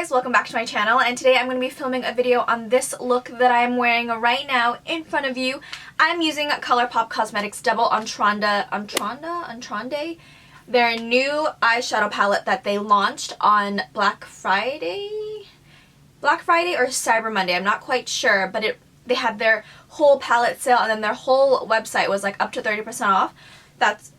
guys, welcome back to my channel, and today I'm going to be filming a video on this look that I'm wearing right now in front of you. I'm using Colourpop Cosmetics Double Entendre, their new eyeshadow palette that they launched on Black Friday or Cyber Monday, I'm not quite sure, but they had their whole palette sale and then their whole website was like up to 30% off. That's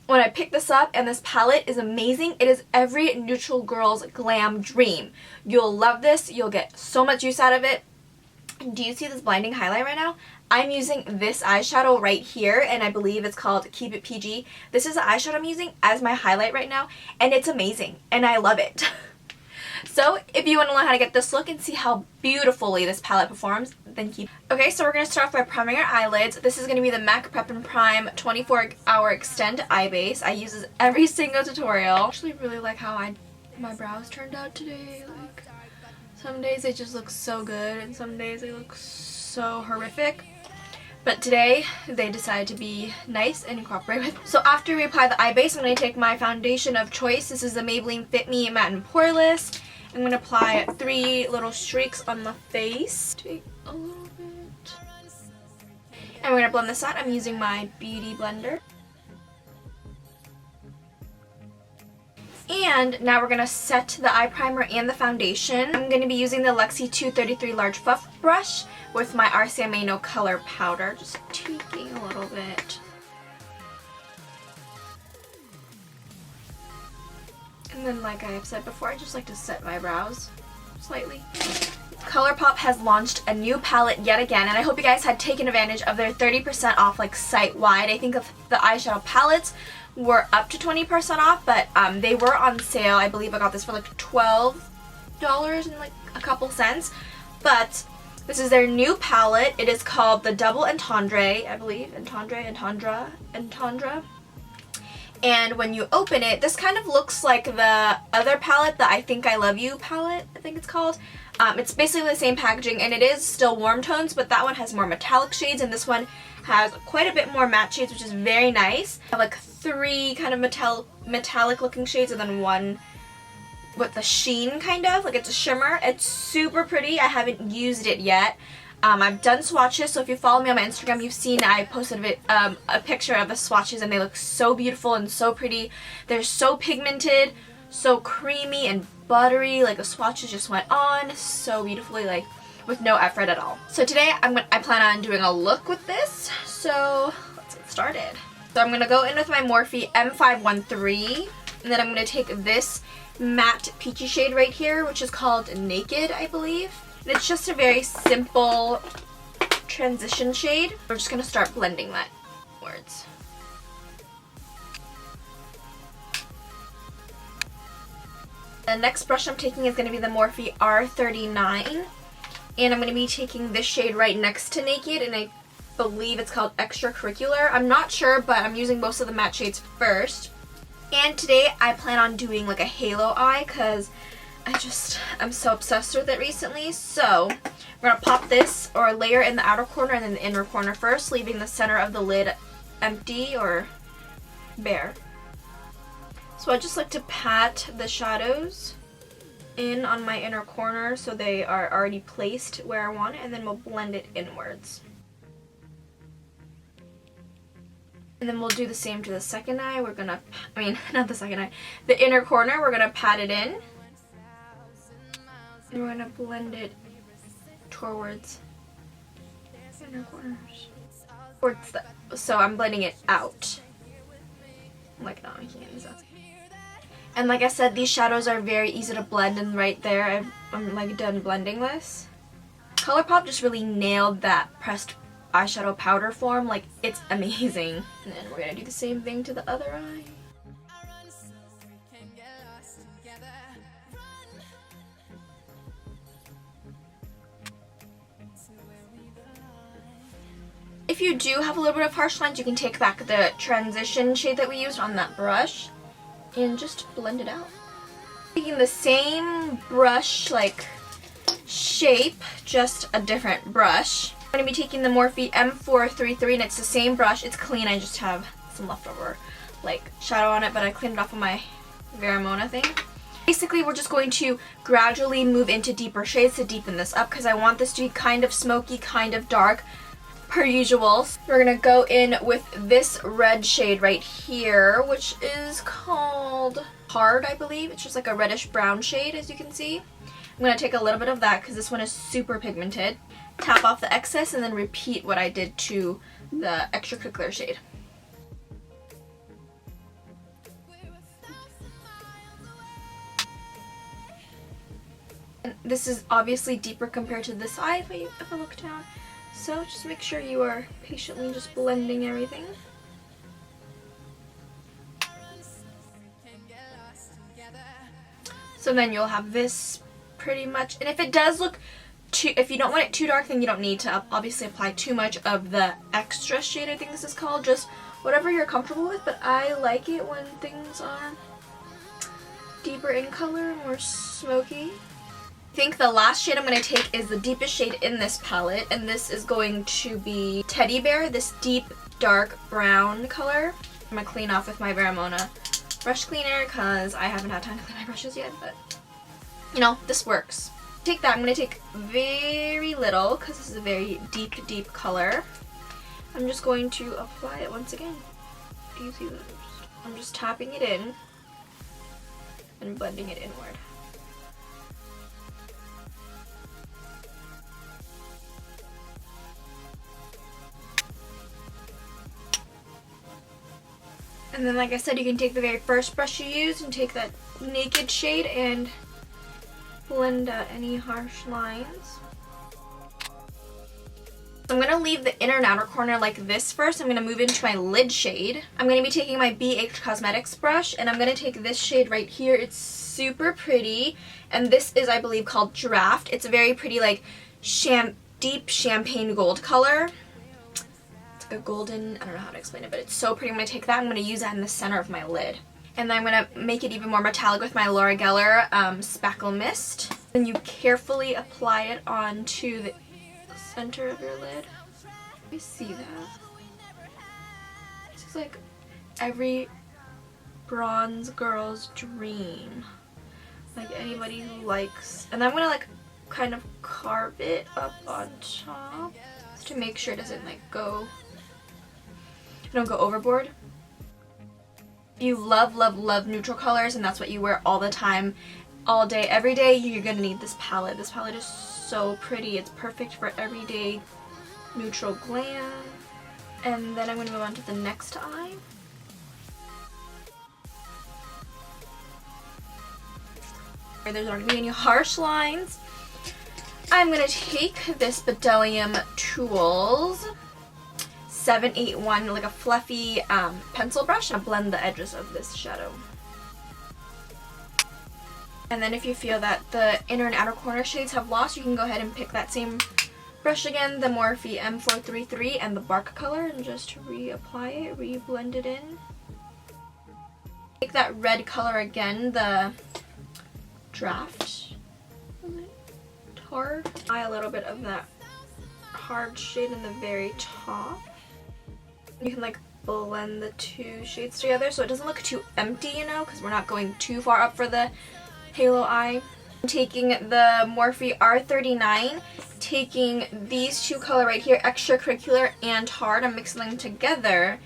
when I picked this up, and this palette is amazing. It is every neutral girl's glam dream. You'll love this. You'll get so much use out of it. Do you see this blinding highlight right now? I'm using this eyeshadow right here, and I believe it's called Keep It PG. This is the eyeshadow I'm using as my highlight right now, and it's amazing, and I love it. So if you want to learn how to get this look and see how beautifully this palette performs, then keep. Okay, so we're going to start off by priming our eyelids. This is going to be the MAC Prep and Prime 24-Hour Extend Eye Base. I use this every single tutorial. I actually really like how my brows turned out today. Like, some days they just look so good and some days they look so horrific. But today, they decided to be nice and cooperate with. So after we apply the eye base, I'm going to take my foundation of choice. This is the Maybelline Fit Me Matte and Poreless. I'm going to apply 3 little streaks on the face. Take a little bit. And we're going to blend this out. I'm using my Beauty Blender. And now we're going to set the eye primer and the foundation. I'm going to be using the Lexi 233 Large Fluff Brush with my RCMA No Color Powder. Just tweaking a little bit. And then, like I have said before, I just like to set my brows slightly. Colourpop has launched a new palette yet again, and I hope you guys had taken advantage of their 30% off like site-wide. I think of the eyeshadow palettes were up to 20% off, but they were on sale. I believe I got this for like $12 and like a couple cents. But this is their new palette. It is called the Double Entendre, I believe. Entendre. And when you open it, this kind of looks like the other palette, the I Think I Love You palette, I think it's called. It's basically the same packaging, and it is still warm tones, but that one has more metallic shades, and this one has quite a bit more matte shades, which is very nice. I have like 3 kind of metallic looking shades, and then 1 with the sheen kind of, like it's a shimmer. It's super pretty. I haven't used it yet. I've done swatches, so if you follow me on my Instagram, you've seen I posted a picture of the swatches, and they look so beautiful and so pretty. They're so pigmented, so creamy and buttery. Like the swatches just went on so beautifully, like with no effort at all. So today I plan on doing a look with this, so let's get started. So I'm gonna go in with my Morphe M513, and then I'm gonna take this matte peachy shade right here, which is called Naked, I believe. And it's just a very simple transition shade. We're just gonna start blending that words. The next brush I'm taking is going to be the Morphe R39, and I'm going to be taking this shade right next to Naked, and I believe it's called Extracurricular. I'm not sure, but I'm using most of the matte shades first. And today I plan on doing like a halo eye because I'm so obsessed with it recently. So we're going to pop this or layer in the outer corner and then the inner corner first, leaving the center of the lid empty or bare. So I just like to pat the shadows in on my inner corner so they are already placed where I want it, and then we'll blend it inwards. And then we'll do the same to the second eye. We're gonna, not the second eye, the inner corner, we're gonna pat it in. And we're gonna blend it towards inner corners. So I'm blending it out. Like, no, I can't use that. And like I said, these shadows are very easy to blend, and right there I'm like done blending this. Colourpop just really nailed that pressed eyeshadow powder form. Like, it's amazing. And then we're gonna do the same thing to the other eye. If you do have a little bit of harsh lines, you can take back the transition shade that we used on that brush and just blend it out. Taking the same brush, like shape, just a different brush. I'm going to be taking the Morphe M433, and it's the same brush. It's clean. I just have some leftover like shadow on it, but I cleaned it off of my Veramona thing. Basically, we're just going to gradually move into deeper shades to deepen this up because I want this to be kind of smoky, kind of dark, per usual. We're going to go in with this red shade right here, which is called Hard, I believe. It's just like a reddish brown shade, as you can see. I'm going to take a little bit of that because this one is super pigmented. Tap off the excess and then repeat what I did to the extra clear shade. And this is obviously deeper compared to this eye if I look down. So just make sure you are patiently just blending everything. So then you'll have this pretty much, and if it does look too, if you don't want it too dark, then you don't need to obviously apply too much of the extra shade, I think this is called, just whatever you're comfortable with, but I like it when things are deeper in color, more smoky. I think the last shade I'm going to take is the deepest shade in this palette, and this is going to be Teddy Bear, this deep dark brown color. I'm going to clean off with my Vermona brush cleaner because I haven't had time to clean my brushes yet, but you know, this works. Take that, I'm going to take very little because this is a very deep color. I'm just going to apply it once again. Easy. I'm just tapping it in and blending it inward. And then, like I said, you can take the very first brush you used and take that naked shade and blend out any harsh lines. I'm going to leave the inner and outer corner like this first. I'm going to move into my lid shade. I'm going to be taking my BH Cosmetics brush, and I'm going to take this shade right here. It's super pretty, and this is, I believe, called Draft. It's a very pretty, like, deep champagne gold color. A golden, I don't know how to explain it, but it's so pretty. I'm going to take that, I'm going to use that in the center of my lid. And then I'm going to make it even more metallic with my Laura Geller Spackle Mist. And you carefully apply it onto the center of your lid. Let me see that. This is like every bronze girl's dream. Like anybody who likes, and I'm going to like kind of carve it up on top to make sure it doesn't like don't go overboard. If you love neutral colors and that's what you wear all the time, all day, every day, you're gonna need this palette. This palette is so pretty. It's perfect for everyday neutral glam. And then I'm gonna move on to the next eye. There's not gonna be any harsh lines. I'm gonna take this Bdellium Tools 781, like a fluffy pencil brush, and blend the edges of this shadow. And then if you feel that the inner and outer corner shades have lost, you can go ahead and pick that same brush again, the Morphe M433 and the bark color, and just reapply it, re-blend it in. Take that red color again, the Draft. Hard. Apply a little bit of that hard shade in the very top. You can like blend the two shades together so it doesn't look too empty, you know, because we're not going too far up for the halo eye. I'm taking the Morphe R39, taking these two color right here, Extracurricular and Hard. I'm mixing them together.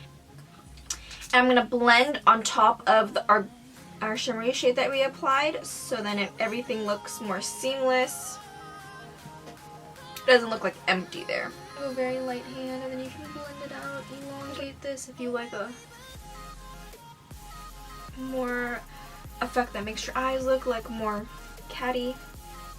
And I'm going to blend on top of our shimmery shade that we applied, so then everything looks more seamless. It doesn't look like empty there. A very light hand, and then you can blend it out, elongate this if you like a more effect that makes your eyes look like more catty.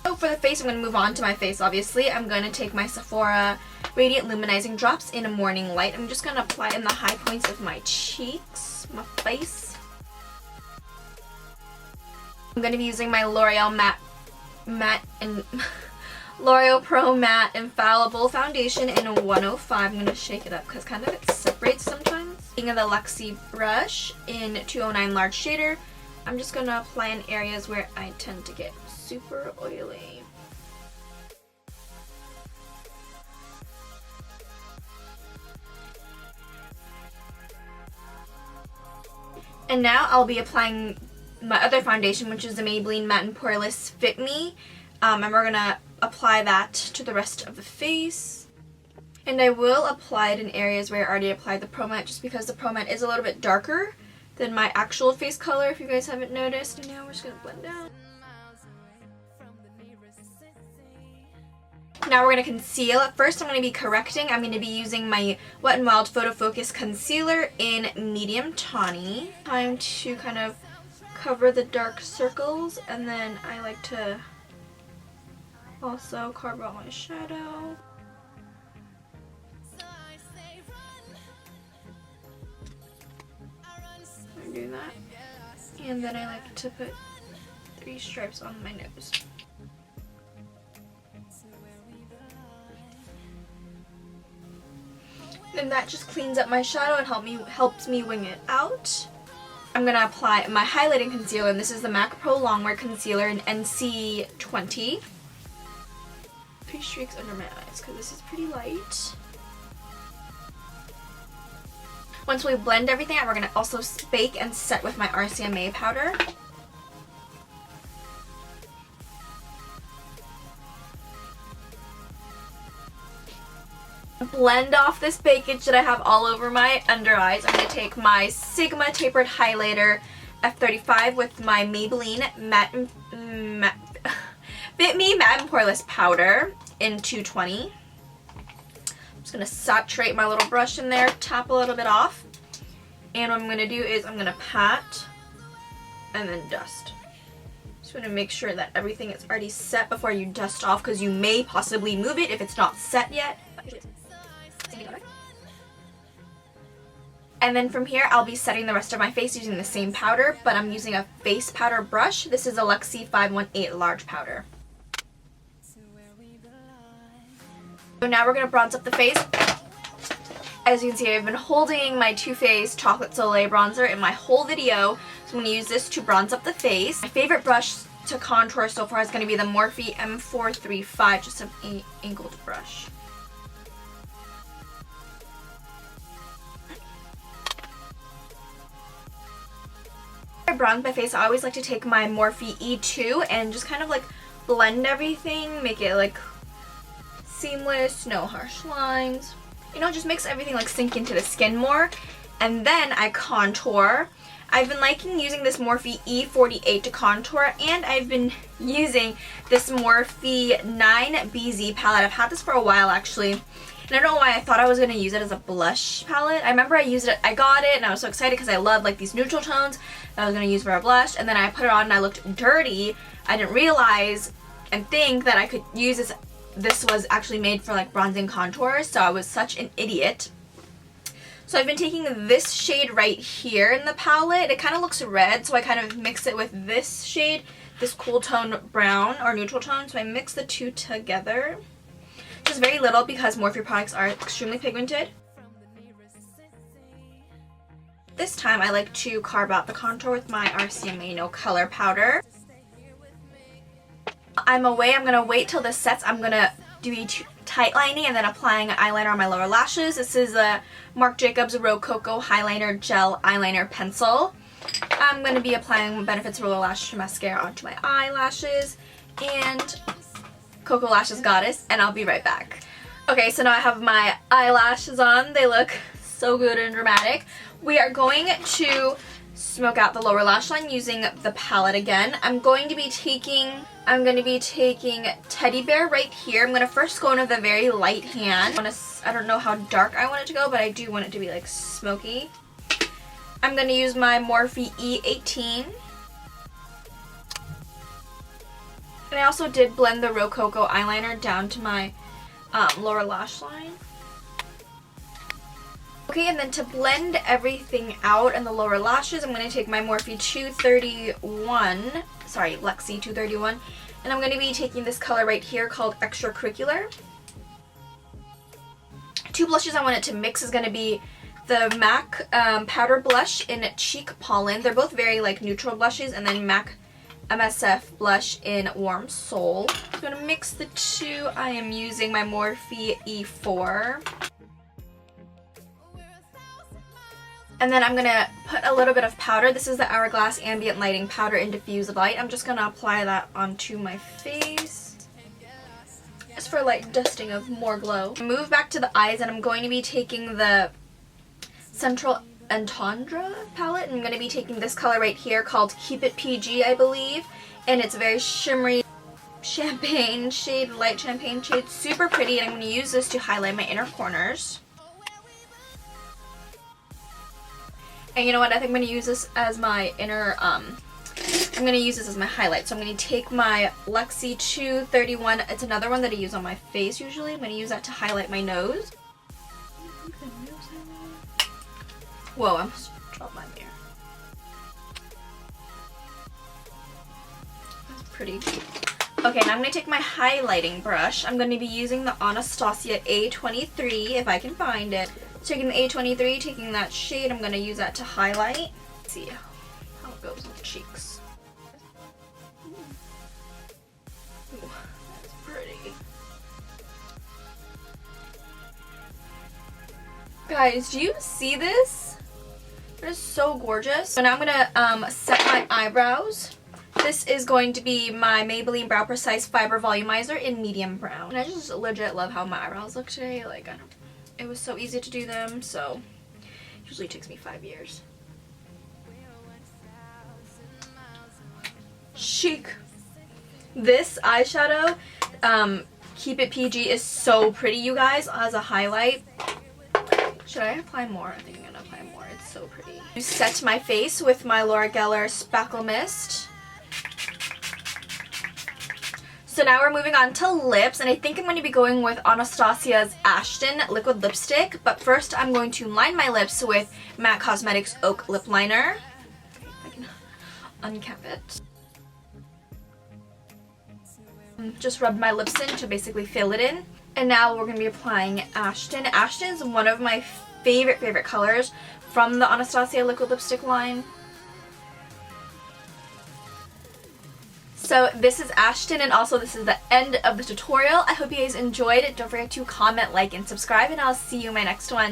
So for the face, I'm going to move on to my face, obviously. I'm going to take my Sephora Radiant Luminizing Drops in a Morning Light. I'm just going to apply it in the high points of my cheeks, my face. I'm going to be using my L'Oreal L'Oreal Pro Matte Infallible Foundation in a 105. I'm going to shake it up because kind of it separates sometimes. Taking the Lexi brush in 209 Large Shader, I'm just going to apply in areas where I tend to get super oily. And now I'll be applying my other foundation, which is the Maybelline Matte and Poreless Fit Me. And we're going to apply that to the rest of the face. And I will apply it in areas where I already applied the Pro Matte, just because the Pro Matte is a little bit darker than my actual face color, if you guys haven't noticed. And now we're just going to blend out. Now we're going to conceal. At first I'm going to be correcting. I'm going to be using my Wet n Wild Photofocus Concealer in Medium Tawny. Time to kind of cover the dark circles, and then I like to also carve out my shadow. I do that. And then I like to put 3 stripes on my nose. And that just cleans up my shadow and helps me wing it out. I'm going to apply my highlighting concealer, and this is the MAC Pro Longwear Concealer in NC20. 3 streaks under my eyes because this is pretty light. Once we blend everything out, we're going to also bake and set with my RCMA powder. Blend off this bakage that I have all over my under eyes. I'm going to take my Sigma Tapered Highlighter F35 with my Maybelline Fit Me Matte and Poreless Powder in 220. I'm just going to saturate my little brush in there, tap a little bit off. And what I'm going to do is I'm going to pat and then dust. Just want to make sure that everything is already set before you dust off, because you may possibly move it if it's not set yet. And then from here, I'll be setting the rest of my face using the same powder, but I'm using a face powder brush. This is a Lexi 518 large powder. So now we're going to bronze up the face. As you can see, I've been holding my Too Faced Chocolate Soliel bronzer in my whole video, so I'm going to use this to bronze up the face. My favorite brush to contour so far is going to be the Morphe M435, just an angled brush. I bronze my face, I always like to take my Morphe E2 and just kind of like blend everything, make it like seamless, no harsh lines. You know, it just makes everything like sink into the skin more. And then I contour. I've been liking using this Morphe E48 to contour, and I've been using this Morphe 9BZ palette. I've had this for a while actually. And I don't know why I thought I was going to use it as a blush palette. I remember I used it, I got it, and I was so excited because I love like these neutral tones that I was going to use for a blush. And then I put it on and I looked dirty. I didn't realize and think that I could use this. This was actually made for like bronzing contours, so I was such an idiot. So I've been taking this shade right here in the palette. It kind of looks red, so I kind of mix it with this shade, this cool tone brown or neutral tone. So I mix the two together. Just very little because Morphe products are extremely pigmented. This time I like to carve out the contour with my RCMA No Color powder. I'm going to wait till this sets. I'm going to do tight lining and then applying eyeliner on my lower lashes. This is a Marc Jacobs Rococo Highliner Gel Eyeliner Pencil. I'm going to be applying Benefits Roller Lash Mascara onto my eyelashes and KoKo Lashes Goddess, and I'll be right back. Okay, so now I have my eyelashes on. They look so good and dramatic. We are going to smoke out the lower lash line using the palette again. I'm going to be taking Teddy Bear right here. I'm going to first go in with a very light hand. I don't know how dark I want it to go, but I do want it to be like smoky. I'm going to use my Morphe E18. And I also did blend the Rococo eyeliner down to my lower lash line. Okay, and then to blend everything out in the lower lashes, I'm going to take my Morphe 231, sorry, Lexi 231, and I'm going to be taking this color right here called Extracurricular. Two blushes I want it to mix is going to be the MAC Powder Blush in Cheek Pollen. They're both very like neutral blushes, and then MAC MSF Blush in Warm Soul. I'm going to mix the two. I am using my Morphe E4. And then I'm going to put a little bit of powder. This is the Hourglass Ambient Lighting Powder in Diffused Light. I'm just going to apply that onto my face. Just for light dusting of more glow. Move back to the eyes, and I'm going to be taking the Central Entendre palette. I'm going to be taking this color right here called Keep It PG, I believe. And it's a very shimmery champagne shade, light champagne shade. Super pretty, and I'm going to use this to highlight my inner corners. And you know what, I think I'm going to use this as my inner, I'm going to use this as my highlight. So I'm going to take my Lexi 231, it's another one that I use on my face usually. I'm going to use that to highlight my nose. Whoa, I almost dropped my mirror. That's pretty. Okay, now I'm going to take my highlighting brush. I'm going to be using the Anastasia A23, if I can find it. Taking the A23, taking that shade, I'm going to use that to highlight. Let's see how it goes on the cheeks. Ooh, that's pretty. Guys, do you see this? It is so gorgeous. So now I'm going to set my eyebrows. This is going to be my Maybelline Brow Precise Fiber Volumizer in medium brown. And I just legit love how my eyebrows look today. Like, I don't. It was so easy to do them, so it usually takes me 5 years. Chic. This eyeshadow, Keep It PG, is so pretty, you guys, as a highlight. Should I apply more? I think I'm going to apply more. It's so pretty. I set my face with my Laura Geller Spackle Mist. So now we're moving on to lips, and I think I'm going to be going with Anastasia's Ashton liquid lipstick. But first I'm going to line my lips with MAC Cosmetics Oak Lip Liner. If I can uncap it. Just rub my lips in to basically fill it in. And now we're going to be applying Ashton. Ashton is one of my favorite colors from the Anastasia liquid lipstick line. So this is Ashton, and also this is the end of the tutorial. I hope you guys enjoyed it. Don't forget to comment, like, and subscribe, and I'll see you in my next one.